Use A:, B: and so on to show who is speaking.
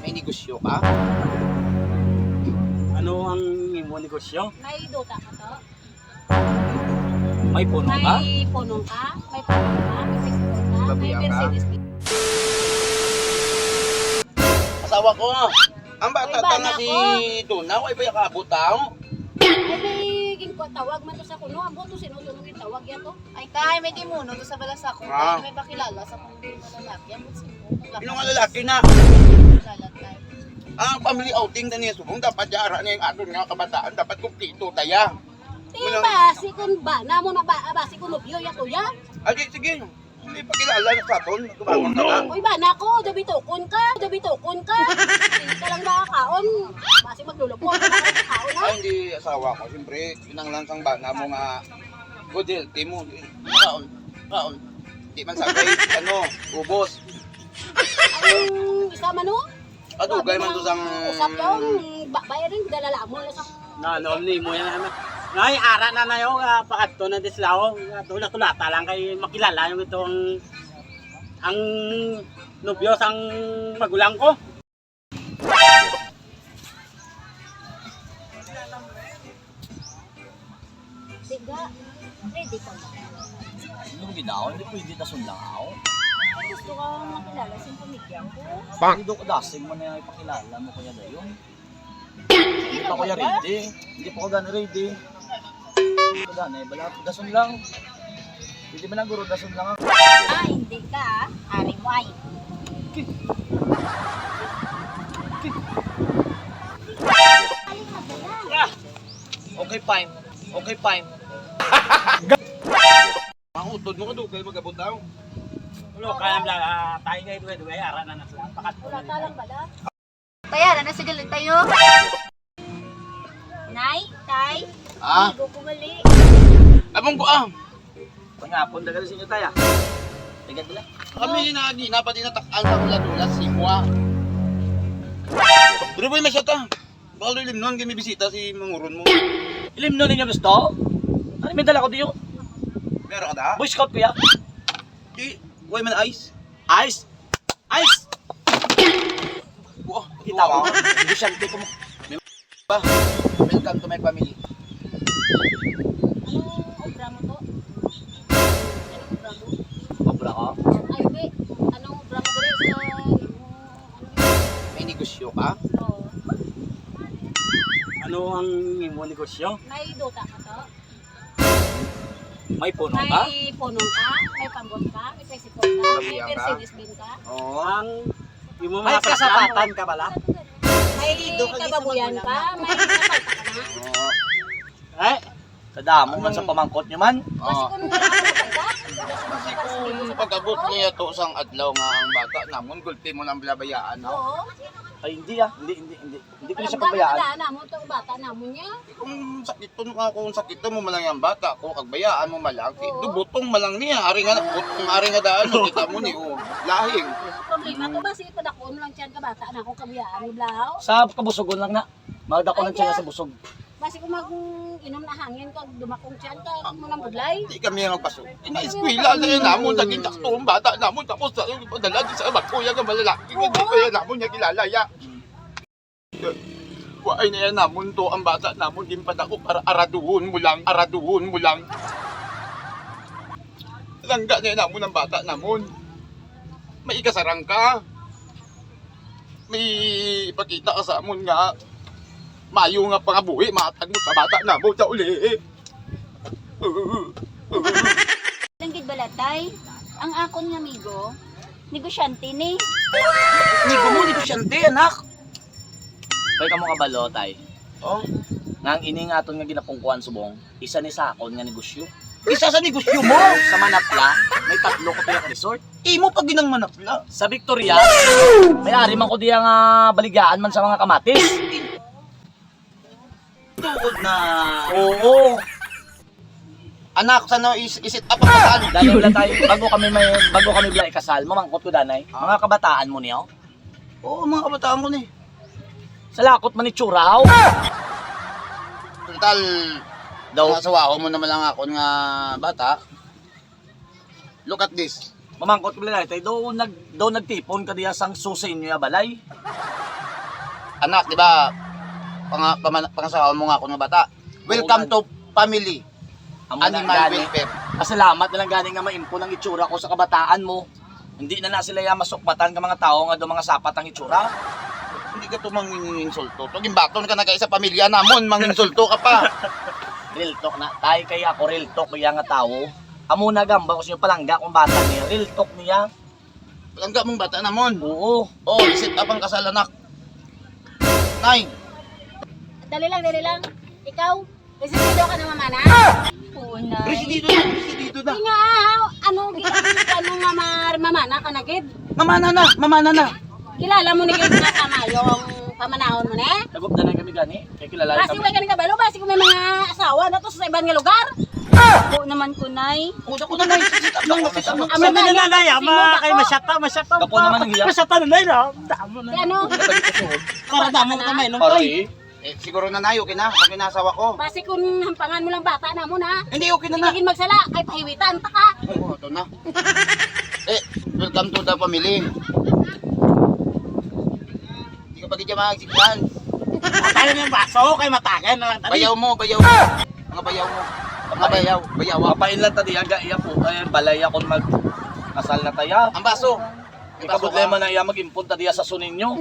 A: May negosyo ka?
B: Ano ang imo negosyo?
C: May duta ka to?
B: May puno ka?
C: May punong ka? May punong ka? May Facebook ka? May
A: Babiyak ka?
C: Mercedes Benz.
A: Asawa ko. Ang bata
C: Ay,
A: ta
C: bana
A: nga si
C: ko.
A: Tunaw ay ba yakabutaw?
C: Ay, may tawag man to sa kuno. Ang buto sinusunod yung tawag yan to.
D: Ay kay may timuno to sa balasa ko.
A: Ah.
D: May pakilala sa kung lalaki. Ang butsin ko.
A: Sino nga lalaki na?
D: Kilala tayo.
A: Ang family outing na niya subong dapat yara niya yung aton nga kabataan dapat kumplito taya.
C: Diba, si kun ba? Namo na ba? Si kun nobyo ya to ya?
A: Adi sige. Hindi pa kilala na sa aton. Tumagon ka na.
C: Uy, ba na ko, dabitukon ka. Dabitukon ka. Hindi ka lang nakakaon. Basi maglulupo ka na kaon ha.
A: Ay hindi asawa ko. Siyempre, pinanglansang bana mo nga good healthy mo. Kaon. Kaon. Di man sagay. Ano? Ubos.
C: Ang isa man no?
A: Adugay man to sang...
C: Usap yung bayarin, dalala mo na sa...
B: Nanon ni mo yan naman. Nay, ara na na yung pakadto na dislaw. Tulata lang kay makilala yung itong ang nobyo sang magulang ko.
C: Tiga, ready ka na.
E: Anong ginaw? Hindi pwede na sundangaw.
C: Ay, gusto ka makilala sa pamilya ko.
E: Hindi do ko dasing mo na ipakilala mo kuya dayon. Hindi pa kuya ready. Hindi pa ko gani ready. Hindi ko gani. Bala, dason lang. Hindi man lang guro, dason lang ako.
C: Ah, hindi ka. Ari mo ay.
E: Okay, fine. Okay, fine.
A: Ang utod mo kadugay magabutaw.
B: Ulo, kaya lang tayo ngayon duwe ara na na sila. Pakadto
C: Wala
B: na
C: ka lang bala.
D: Taya na sa galit tayo.
C: Nay, tay,
A: Ah?
C: ligo ko mali.
A: Abong ko ah.
E: Pangapon, dagal sa inyo tayo. Tigad nila.
A: Kami na pati natakaan sa ulat-ulat si Mua. Pero boy masya ta. Baka limnon kami bisita si manguron mo.
E: Ilimno ninyo gusto? Ano may dala ko diyo?
A: Meron ka da?
E: Boy Scout kuya.
A: Di, way man ice.
E: Ice! Ice!
A: Wah,
E: Kita mo? Hindi siyante ko mo.
A: ba? Welcome to my family.
C: Anong obra mo to? Anong obra mo?
E: Pabula ka?
C: Ay, hindi. Anong obra mo dali sa imo?
A: May negosyo ka?
C: Oo.
B: Ano ang imo negosyo?
C: May duta ka to?
B: May puno ka?
C: May punong ka? May pambot ka? May Facebook ka? May
A: Babiyak ka?
C: Mercedes Benz ka?
A: Oo.
B: Ang imo
E: May
B: mga
E: kasapatan ka bala?
C: May kababuyan ka? May kapalta ka na?
A: Oo.
B: Eh,
E: Kadamo man sa pamangkot nyo man.
C: Kasi
A: Oo.
C: kung wala ka napalta?
A: Kasi kung pag-abot niya to sang adlaw nga ang bata namon gulpi mo nang binabayaan no.
C: Oo.
E: Ay hindi ah. Hindi ko na siya
C: Alam ka
E: pabayaan.
C: na namon to bata namon niya.
A: Kung sakit to nga kung sakit mo malang yang bata ko kagbayaan mo malang
C: Oo.
A: butong malang niya ari nga butong ari nga daan kita mo ni oh lahing.
C: Problema ko ba si padakon lang tiyan ka bata na ako kabiyaan ni Blaw.
E: Sa kabusugon lang na. Magdako lang siya sa busog.
C: Basi kung mag-inom na hangin kag dumakong tiyan ka mo nang budlay.
A: Di kami ang magpasok. Ina-eskwela na yan namon naging takto ang bata namon tapos padala din sa abat kuya nga malalaki nga di ko yan namon niya kilala ya. Waay na yan namon to ang bata namon din padako para araduhon mo lang Langga na yan namon ang bata namon. May ikasarang ka. May ipakita ka sa amon nga mayo nga pangabuhi matag mo sa bata namon sa uli.
C: Langgit balatay. Ang akon nga amigo, negosyante ni.
E: Nigo mo, di ko siyante, anak. Kaya ka mo kabalo, tay.
A: Oh,
E: Nga ang ini nga aton nga ginapungkuhan subong, isa ni sakon nga negosyo.
A: isa sa negosyo mo.
E: Sa Manapla, may 3 ko tayo resort.
A: Imo pag ginang manapla.
E: Sa Victoria, may ari man ko diya nga baligaan man sa mga kamatis.
A: Tuod na.
E: Oo.
A: Anak, sana isit up ang kasal.
E: Dahil wala tayo, bago kami bila ikasal, mamangkot ko danay, mga kabataan mo niyo.
A: Oo, mga kabataan ko ni.
E: Sa lakot man ni Churaw.
A: Total, daw asawa mo naman lang ako nga bata. Look at this.
E: Mamangkot ko bila tayo, daw nagtipon ka diya sang susi inyo ya balay.
A: anak, di ba? Pangasawa mo nga ako ng bata. Welcome to family.
E: Amo na
A: Animal
E: gani.
A: welfare.
E: Pasalamat na lang gani nga maimpo ng itsura ko sa kabataan mo. Hindi na sila ya masukmatan ka mga tao nga do mga sapat ang itsura.
A: Hindi ka to manginginsulto. Tuging baton ka na kay sa pamilya namon, manginsulto ka pa.
E: Real talk na. Tayo kay ako real talk kaya nga tao. Amo na gamba ko sa inyo palangga kung bata niya. Real talk niya.
A: Palangga mong bata namon.
E: Oo.
A: Oh, isit up ang kasal anak. Nay,
C: Dali lang. Ikaw, residido ka na mamana?
D: Una.
A: residido na.
C: Hindi nga, ano nga mamana ka na, Gid?
A: Mamana na.
C: Kilala mo ni Gid nga tama yung pamanahon mo na?
E: Nagop na lang kami gani. Kaya kilala
C: Basi
E: kami.
C: way ka ni kabalo, basi kung may mga asawa na to sa ibang nga lugar.
D: Po naman kunay.
A: Usa ko na nay, isit up lang, isit up lang.
B: Ama na nanay, ama kay masyata.
E: Gapo naman ang hiya.
B: Masyata nanay na. Damo
C: Si
B: na.
C: ano?
B: Para damo ka may nung
E: Pare.
A: Siguro na nay, okay na. Pag inasawa ko.
C: Basi kung hampangan mo lang bata na mo na.
A: Hindi, okay na na.
C: Hindi magsala, ay pahiwitan ta ka.
A: Oo, ito na. Welcome to the family. Hindi ka pa gitya magsiglan.
B: Tayo ng baso kay matagan na lang tadi.
A: Bayaw mo. Mga bayaw mo. Mga bayaw.
E: Mapain lang tadi aga iya po. Ay balay ako mag kasal na taya.
A: Ang baso.
E: Ikaw problema na iya mag-import tadi sa sunin nyo.